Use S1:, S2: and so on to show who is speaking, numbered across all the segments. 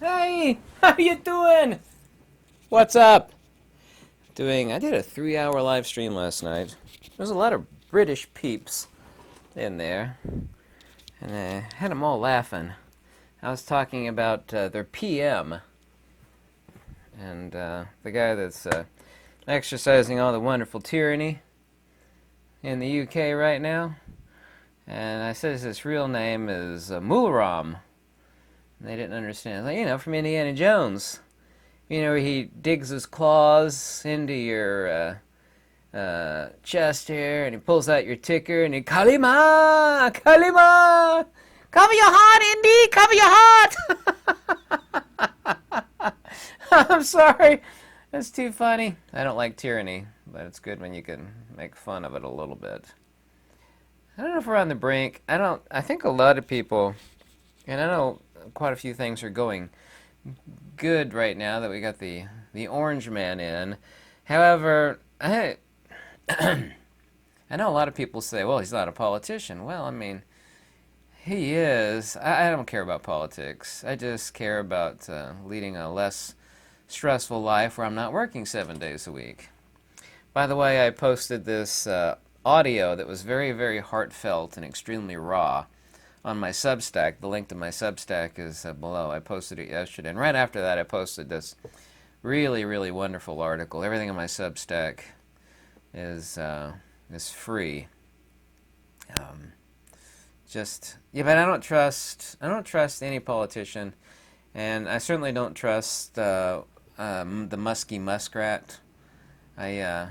S1: Hey, how you doing? What's up? I did a 3-hour live stream last night. There's a lot of British peeps in there, and I had them all laughing. I was talking about their PM, and the guy that's exercising all the wonderful tyranny in the UK right now. And I said his real name is Mularam. And they didn't understand. Like, from Indiana Jones. Where he digs his claws into your chest here, and he pulls out your ticker, and he Kalima, Kalima, cover your heart, Indy, cover your heart. I'm sorry, that's too funny. I don't like tyranny, but it's good when you can make fun of it a little bit. I don't know if we're on the brink. I think a lot of people, and I know quite a few things are going good right now that we got the orange man in. However, I know a lot of people say, well, he's not a politician. Well, I mean, he is. I don't care about politics. I just care about leading a less stressful life where I'm not working 7 days a week. By the way, I posted this audio that was very, very heartfelt and extremely raw on my Substack. The link to my Substack is below. I posted it yesterday. And right after that, I posted this really, really wonderful article. Everything on my Substack is free. But I don't trust any politician, and I certainly don't trust the musky muskrat. I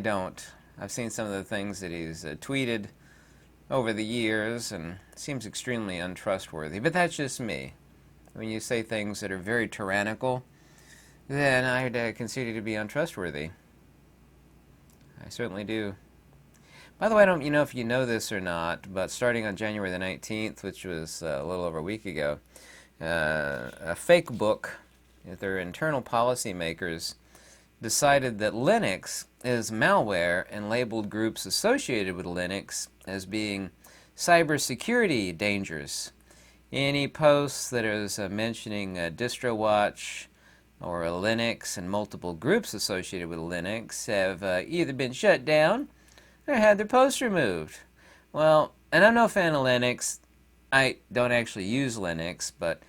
S1: don't. I've seen some of the things that he's tweeted over the years, and it seems extremely untrustworthy. But that's just me. When you say things that are very tyrannical, then I'd consider you to be untrustworthy. I certainly do. By the way, I don't know if you know this or not, but starting on January the 19th, which was a little over a week ago, a fake book, their internal policymakers decided that Linux is malware and labeled groups associated with Linux as being cybersecurity dangers. Any posts that is mentioning DistroWatch or Linux and multiple groups associated with Linux have either been shut down or had their posts removed. Well, and I'm no fan of Linux. I don't actually use Linux, but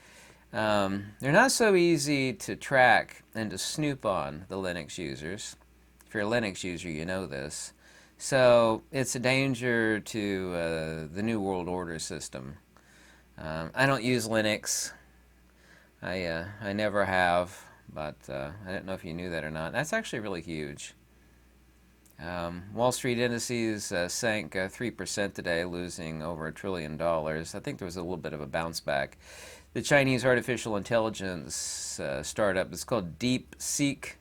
S1: they're not so easy to track and to snoop on, the Linux users. If you're a Linux user, you know this. So it's a danger to the New World Order system. I don't use Linux. I never have, but I don't know if you knew that or not. That's actually really huge. Wall Street indices sank 3% today, losing over $1 trillion. I think there was a little bit of a bounce back. The Chinese artificial intelligence startup is called DeepSeek.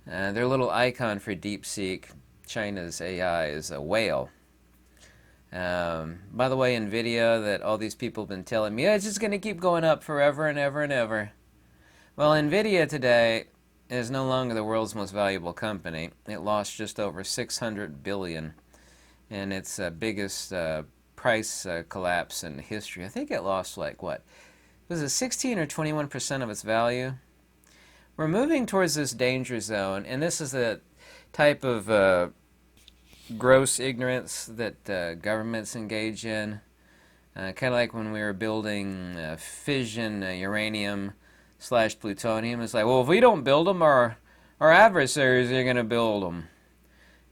S1: Their little icon for DeepSeek, China's AI, is a whale. By the way, NVIDIA, that all these people have been telling me, it's just going to keep going up forever and ever and ever. Well, NVIDIA today is no longer the world's most valuable company. It lost just over $600 billion in its biggest price collapse in history. I think it lost was it 16 or 21% of its value? We're moving towards this danger zone, and this is the type of gross ignorance that governments engage in. Kind of like when we were building fission uranium / plutonium. It's like, well, if we don't build them, our adversaries are going to build them.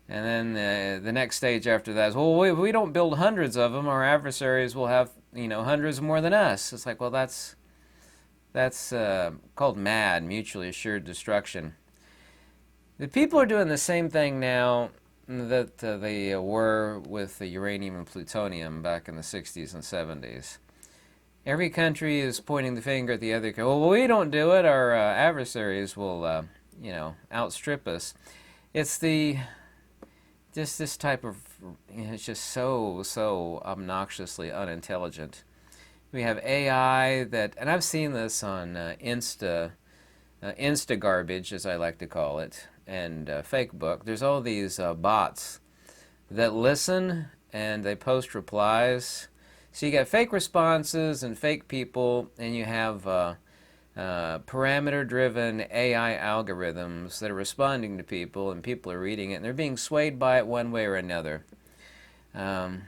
S1: And then the next stage after that is, well, if we don't build hundreds of them, our adversaries will have, hundreds more than us. It's like, well, that's called MAD, mutually assured destruction. The people are doing the same thing now that they were with the uranium and plutonium back in the 60s and 70s. Every country is pointing the finger at the other country. Well, we don't do it, our adversaries will, outstrip us. It's just this type of, it's just so obnoxiously unintelligent. We have AI that, and I've seen this on Insta garbage, as I like to call it, and Facebook. There's all these bots that listen and they post replies. So you got fake responses and fake people, and you have parameter-driven AI algorithms that are responding to people, and people are reading it, and they're being swayed by it one way or another. Um,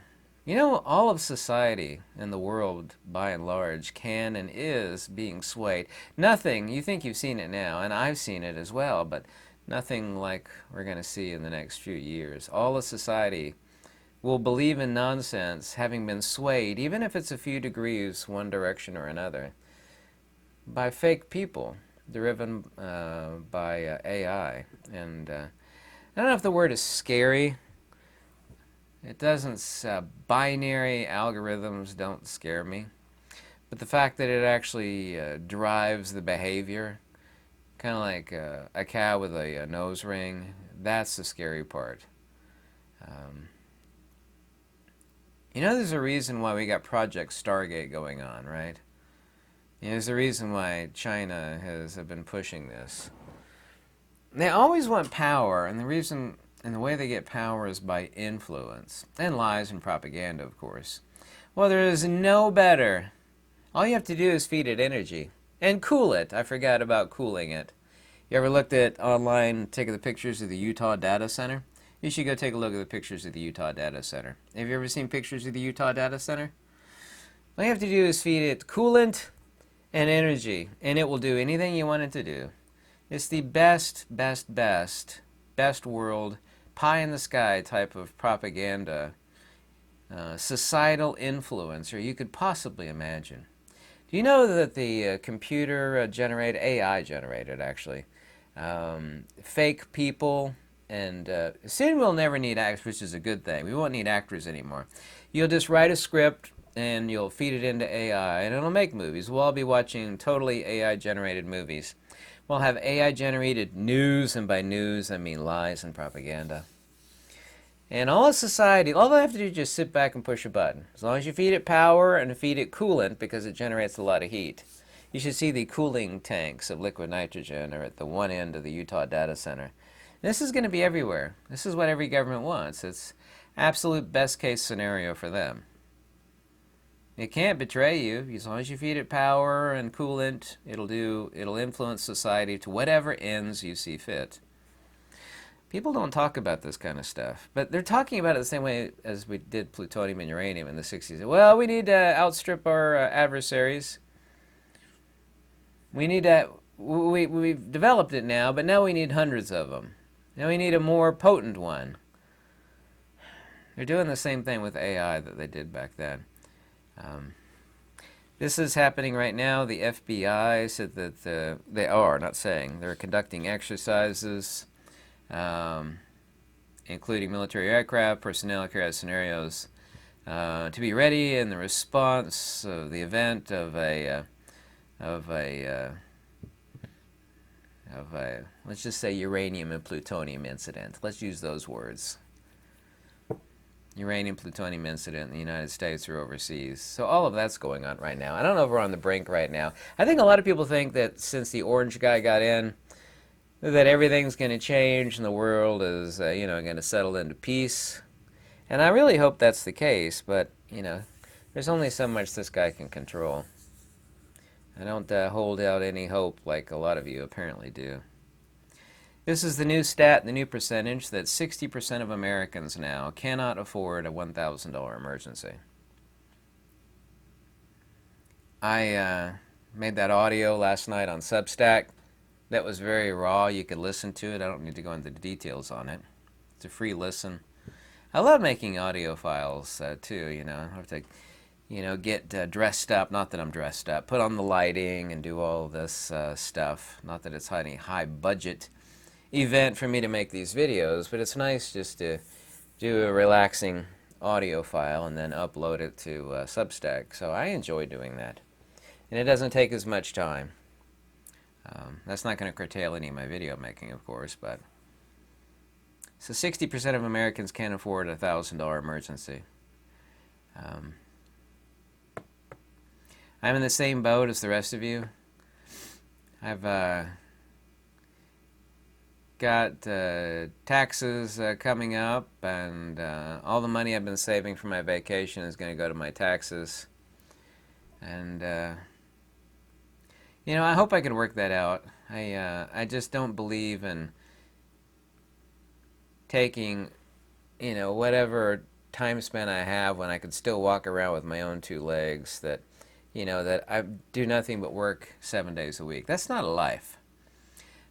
S1: you know, all of society in the world, by and large, can and is being swayed. Nothing, you think you've seen it now, and I've seen it as well, but nothing like we're going to see in the next few years. All of society will believe in nonsense, having been swayed, even if it's a few degrees one direction or another, by fake people driven by AI. And I don't know if the word is scary. It doesn't, binary algorithms don't scare me. But the fact that it actually drives the behavior, kind of like a cow with a nose ring, that's the scary part. Um, you know, there's a reason why we got Project Stargate going on, right? You know, there's a reason why China has been pushing this. They always want power, and the reason and the way they get power is by influence and lies and propaganda, of course. Well, there is no better. All you have to do is feed it energy and cool it. I forgot about cooling it. You ever looked at online, taking the pictures of the Utah Data Center? You should go take a look at the pictures of the Utah Data Center. Have you ever seen pictures of the Utah Data Center? All you have to do is feed it coolant and energy, and it will do anything you want it to do. It's the best world, pie in the sky type of propaganda, societal influencer you could possibly imagine. Do you know that the computer generated, AI generated actually, fake people, and soon we'll never need actors, which is a good thing. We won't need actors anymore. You'll just write a script and you'll feed it into AI and it'll make movies. We'll all be watching totally AI generated movies. We'll have AI generated news, and by news I mean lies and propaganda. And all of society, all they have to do is just sit back and push a button. As long as you feed it power and feed it coolant, because it generates a lot of heat. You should see the cooling tanks of liquid nitrogen are at the one end of the Utah Data Center. This is going to be everywhere. This is what every government wants. It's absolute best case scenario for them. It can't betray you. As long as you feed it power and coolant, it'll influence society to whatever ends you see fit. People don't talk about this kind of stuff, but they're talking about it the same way as we did plutonium and uranium in the 60s. Well, we need to outstrip our adversaries. We need to, we've developed it now, but now we need hundreds of them. Now we need a more potent one. They're doing the same thing with AI that they did back then. This is happening right now. The FBI said that they're conducting exercises, including military aircraft, personnel, carry out scenarios, to be ready in the response of the event of a let's just say uranium and plutonium incident. Let's use those words. Uranium plutonium incident in the United States or overseas. So all of that's going on right now. I don't know if we're on the brink right now. I think a lot of people think that since the orange guy got in, that everything's going to change and the world is, going to settle into peace. And I really hope that's the case, but, there's only so much this guy can control. I don't hold out any hope like a lot of you apparently do. This is the new stat, the new percentage, that 60% of Americans now cannot afford a $1,000 emergency. I made that audio last night on Substack. That was very raw. You could listen to it. I don't need to go into the details on it. It's a free listen. I love making audio files too, I have to get dressed up, not that I'm dressed up, put on the lighting and do all this stuff. Not that it's any high budget event for me to make these videos, but it's nice just to do a relaxing audio file and then upload it to Substack. So I enjoy doing that. And it doesn't take as much time. That's not going to curtail any of my video making, of course, but so 60% of Americans can't afford a $1,000 emergency. I'm in the same boat as the rest of you. I've got taxes coming up, and all the money I've been saving for my vacation is going to go to my taxes. And You know, I hope I could work that out. I just don't believe in taking, you know, whatever time span I have when I could still walk around with my own two legs, that, you know, that I do nothing but work 7 days a week. That's not a life.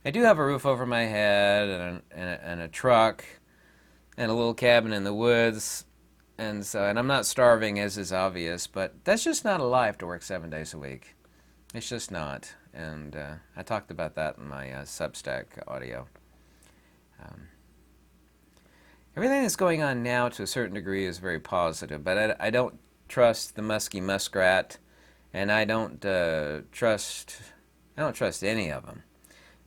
S1: I do have a roof over my head and a truck and a little cabin in the woods, and I'm not starving, as is obvious, but that's just not a life to work 7 days a week. It's just not. And I talked about that in my Substack audio. Um, Everything that's going on now, to a certain degree, is very positive, but I don't trust the musky muskrat, and I don't trust any of them.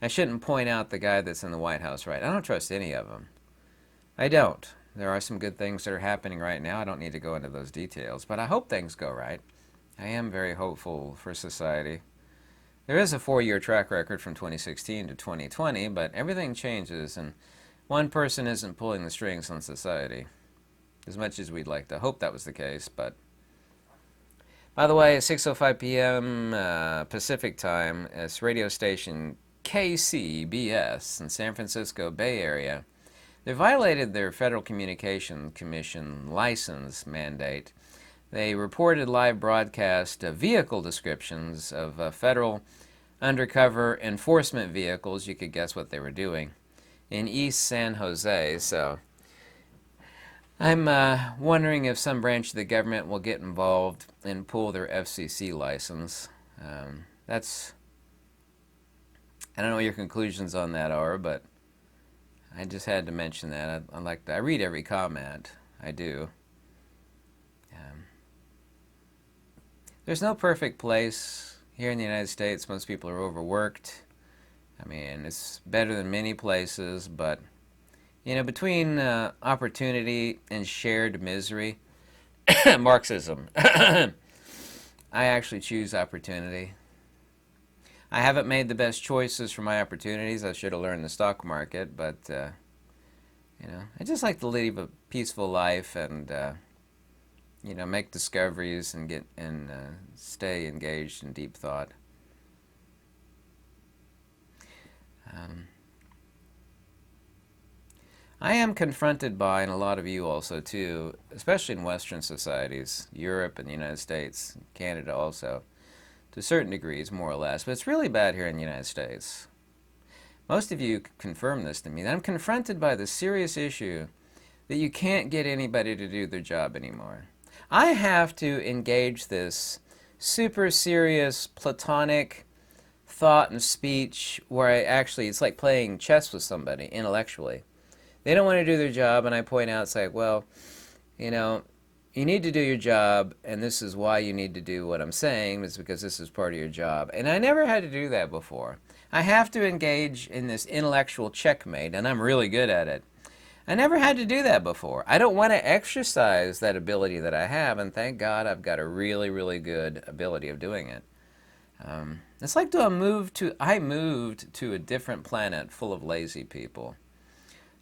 S1: I shouldn't point out the guy that's in the White House, right? I don't trust any of them. I don't. There are some good things that are happening right now. I don't need to go into those details, but I hope things go right. I am very hopeful for society. There is a 4-year track record from 2016 to 2020, but everything changes, and one person isn't pulling the strings on society, as much as we'd like to hope that was the case. But by the way, at 6:05 p.m. Pacific time, it's radio station KCBS in San Francisco Bay Area. They violated their Federal Communications Commission license mandate. They reported live broadcast vehicle descriptions of federal undercover enforcement vehicles. You could guess what they were doing in East San Jose. So I'm wondering if some branch of the government will get involved and pull their FCC license. I don't know what your conclusions on that are, but I just had to mention that. I read every comment. I do. There's no perfect place here in the United States. Most people are overworked. I mean, it's better than many places, but, you know, between opportunity and shared misery, Marxism, I actually choose opportunity. I haven't made the best choices for my opportunities. I should have learned the stock market, but, you know, I just like to live a peaceful life and, you know, make discoveries and stay engaged in deep thought. I am confronted by, and a lot of you also too, especially in Western societies, Europe and the United States, Canada also, to certain degrees, more or less, but it's really bad here in the United States. Most of you confirm this to me, that I'm confronted by the serious issue that you can't get anybody to do their job anymore. I have to engage this super serious, platonic thought and speech where it's like playing chess with somebody intellectually. They don't want to do their job, and I point out, it's like, well, you know, you need to do your job, and this is why you need to do what I'm saying, is because this is part of your job. And I never had to do that before. I have to engage in this intellectual checkmate, and I'm really good at it. I never had to do that before. I don't want to exercise that ability that I have, and thank God I've got a really, really good ability of doing it. It's like I moved to a different planet full of lazy people.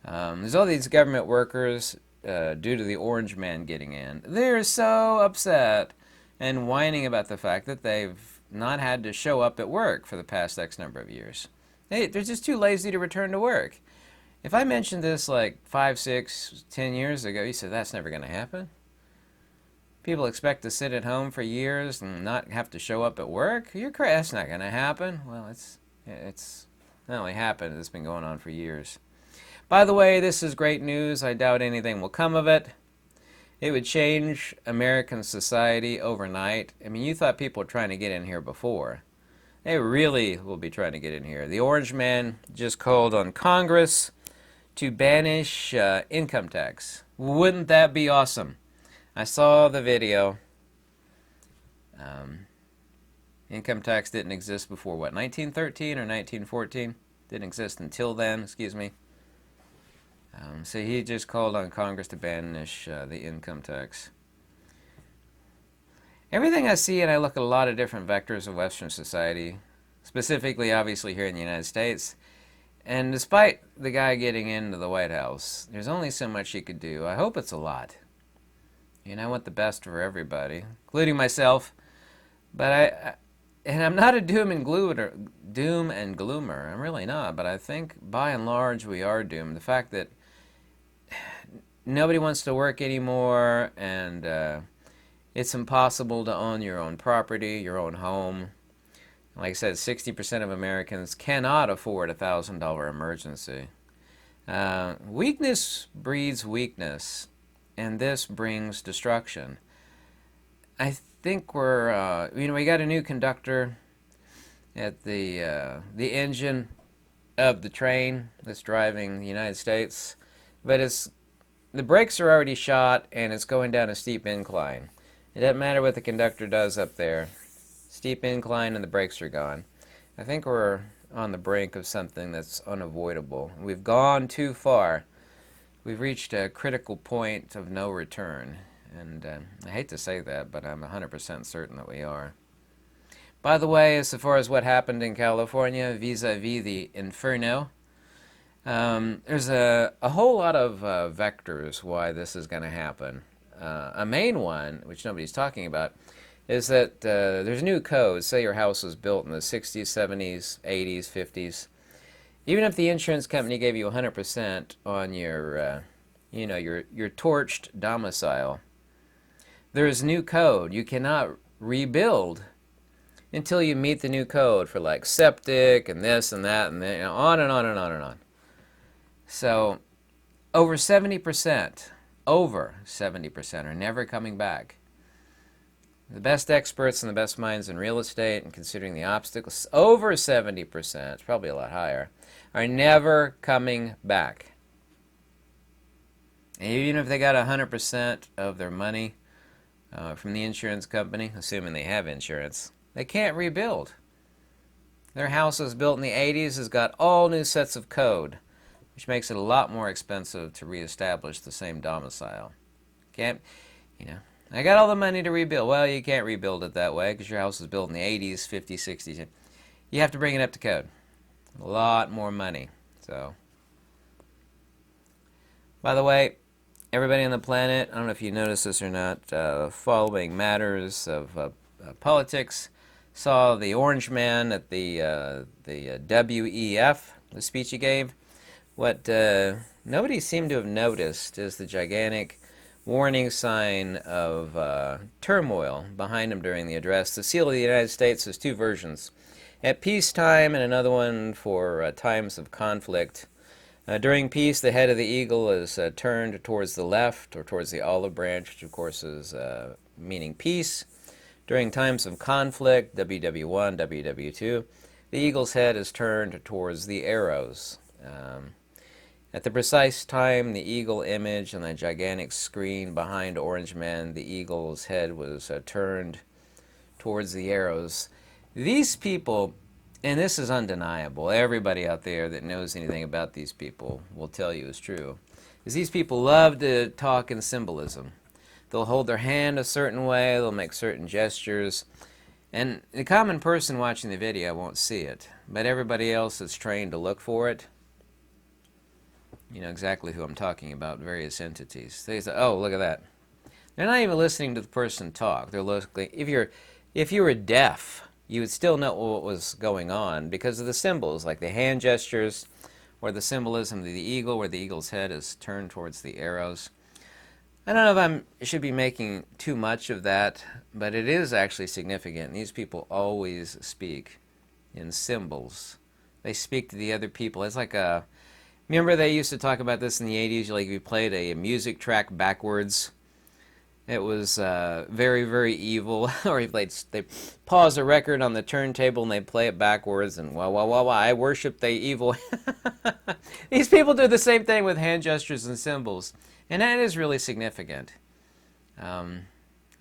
S1: There's all these government workers, due to the orange man getting in. They're so upset and whining about the fact that they've not had to show up at work for the past X number of years. They're just too lazy to return to work. If I mentioned this like 5, 6, 10 years ago, you said, that's never going to happen. People expect to sit at home for years and not have to show up at work? You're crazy. That's not going to happen. Well, it's not only happened, it's been going on for years. By the way, this is great news. I doubt anything will come of it. It would change American society overnight. I mean, you thought people were trying to get in here before. They really will be trying to get in here. The orange man just called on Congress to banish income tax. Wouldn't that be awesome? I saw the video. Income tax didn't exist before, what, 1913 or 1914? Didn't exist until then, excuse me. So he just called on Congress to banish the income tax. Everything I see, and I look at a lot of different vectors of Western society, specifically, obviously, here in the United States, and despite the guy getting into the White House, there's only so much he could do. I hope it's a lot. You know, I want the best for everybody, including myself, but and I'm not a doom and gloomer. I'm really not, but I think by and large we are doomed. The fact that nobody wants to work anymore, and it's impossible to own your own property, your own home. Like I said, 60% of Americans cannot afford a $1,000 emergency. Weakness breeds weakness, and this brings destruction. I think we're, we got a new conductor at the engine of the train that's driving the United States, but the brakes are already shot, and it's going down a steep incline. It doesn't matter what the conductor does up there. Steep incline and the brakes are gone. I think we're on the brink of something that's unavoidable. We've gone too far. We've reached a critical point of no return. And I hate to say that, but I'm 100% certain that we are. By the way, as far as what happened in California vis-a-vis the Inferno, there's a whole lot of vectors why this is going to happen. A main one, which nobody's talking about, is that there's new codes. Say your house was built in the 60s, 70s, 80s, 50s. Even if the insurance company gave you 100% on your, your torched domicile, there is new code. You cannot rebuild until you meet the new code for like septic and this and that and then, on and on and on and on. So over 70% are never coming back. The best experts and the best minds in real estate, and considering the obstacles, over 70%, it's probably a lot higher, are never coming back. And even if they got 100% of their money from the insurance company, assuming they have insurance, they can't rebuild. Their house was built in the 80s, has got all new sets of code, which makes it a lot more expensive to reestablish the same domicile. Can't, I got all the money to rebuild. Well, you can't rebuild it that way because your house was built in the 80s, 50s, 60s. You have to bring it up to code. A lot more money. So, by the way, everybody on the planet, I don't know if you noticed this or not, following matters of politics, saw the orange man at the WEF, the speech he gave. What nobody seemed to have noticed is the gigantic warning sign of turmoil behind him during the address. The seal of the United States has two versions. At peacetime and another one for times of conflict. During peace, the head of the eagle is turned towards the left or towards the olive branch, which of course is meaning peace. During times of conflict, WW1, WW2, the eagle's head is turned towards the arrows. At the precise time, the eagle image on the gigantic screen behind Orange Man, the eagle's head was turned towards the arrows. These people, and this is undeniable, everybody out there that knows anything about these people will tell you is true, is these people love to talk in symbolism. They'll hold their hand a certain way, they'll make certain gestures, and the common person watching the video won't see it, but everybody else that's trained to look for it, you know exactly who I'm talking about, various entities. They say, oh, look at that. They're not even listening to the person talk. They're looking. If you were deaf, you would still know what was going on because of the symbols, like the hand gestures, or the symbolism of the eagle, where the eagle's head is turned towards the arrows. I don't know if I should be making too much of that, but it is actually significant. These people always speak in symbols. They speak to the other people. It's like a... Remember they used to talk about this in the 80s, like if you played a music track backwards, it was very, very evil. Or if they pause a record on the turntable and they play it backwards and wah, I worship the evil. These people do the same thing with hand gestures and symbols. And that is really significant. I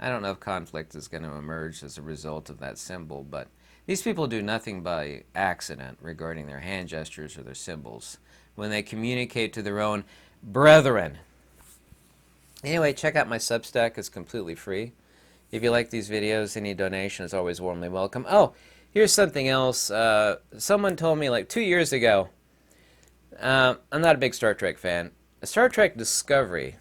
S1: don't know if conflict is going to emerge as a result of that symbol, but these people do nothing by accident regarding their hand gestures or their symbols when they communicate to their own brethren. Anyway, check out my Substack. It's completely free. If you like these videos, any donation is always warmly welcome. Oh, here's something else. Someone told me like 2 years ago, I'm not a big Star Trek fan, Star Trek Discovery.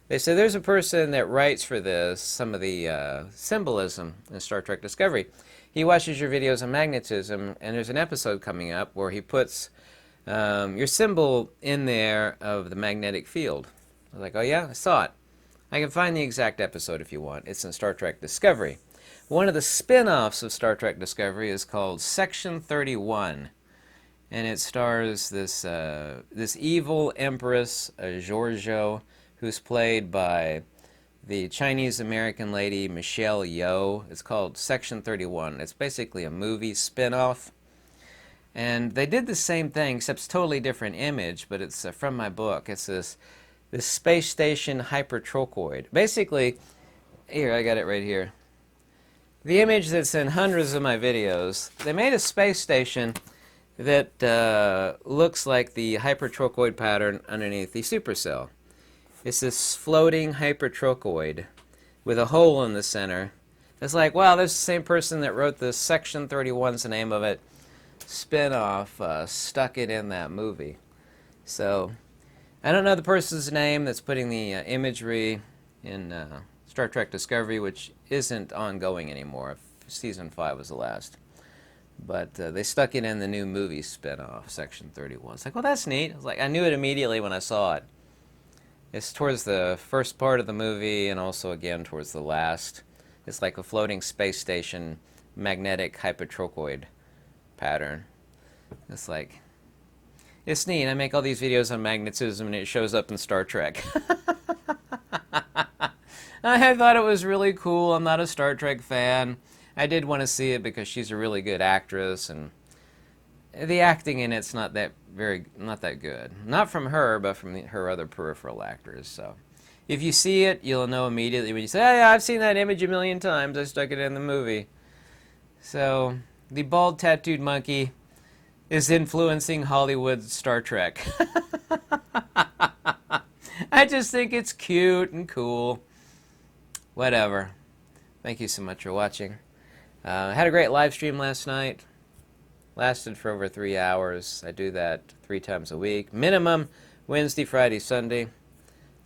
S1: They said there's a person that writes for this, some of the symbolism in Star Trek Discovery. he watches your videos on magnetism, and there's an episode coming up where he puts your symbol in there of the magnetic field. I was like, oh yeah, I saw it. I can find the exact episode if you want. It's in Star Trek Discovery. One of the spin-offs of Star Trek Discovery is called Section 31. And it stars this evil Empress, Giorgio, who's played by the Chinese-American lady Michelle Yeoh. It's called Section 31. It's basically a movie spin-off. And they did the same thing, except it's a totally different image, but it's from my book. It's this space station hypertrochoid. Basically, here, I got it right here. The image that's in hundreds of my videos, they made a space station that looks like the hypertrochoid pattern underneath the supercell. It's this floating hypertrochoid with a hole in the center. It's like, wow, there's the same person that wrote this. Section 31's the name of it. Spin-off, stuck it in that movie. So, I don't know the person's name that's putting the imagery in Star Trek Discovery, which isn't ongoing anymore. Season 5 was the last. But they stuck it in the new movie spin-off, Section 31. It's like, well, that's neat. I knew it immediately when I saw it. It's towards the first part of the movie and also, again, towards the last. It's like a floating space station magnetic hypertrochoid pattern. It's like, it's neat. I make all these videos on magnetism and it shows up in Star Trek. I thought it was really cool. I'm not a Star Trek fan. I did want to see it because she's a really good actress, and the acting in it's not that good. Not from her, but from her other peripheral actors. So, if you see it, you'll know immediately when you say, "Oh yeah, I've seen that image a million times. I stuck it in the movie." So, the bald tattooed monkey is influencing Hollywood Star Trek. I just think it's cute and cool. Whatever. Thank you so much for watching. I had a great live stream last night. Lasted for over 3 hours. I do that 3 times a week. Minimum Wednesday, Friday, Sunday.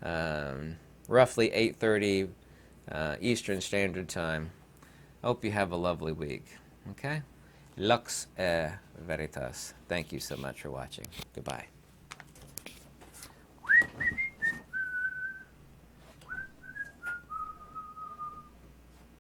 S1: Roughly 8:30 Eastern Standard Time. Hope you have a lovely week. Okay? Lux Veritas. Thank you so much for watching. Goodbye.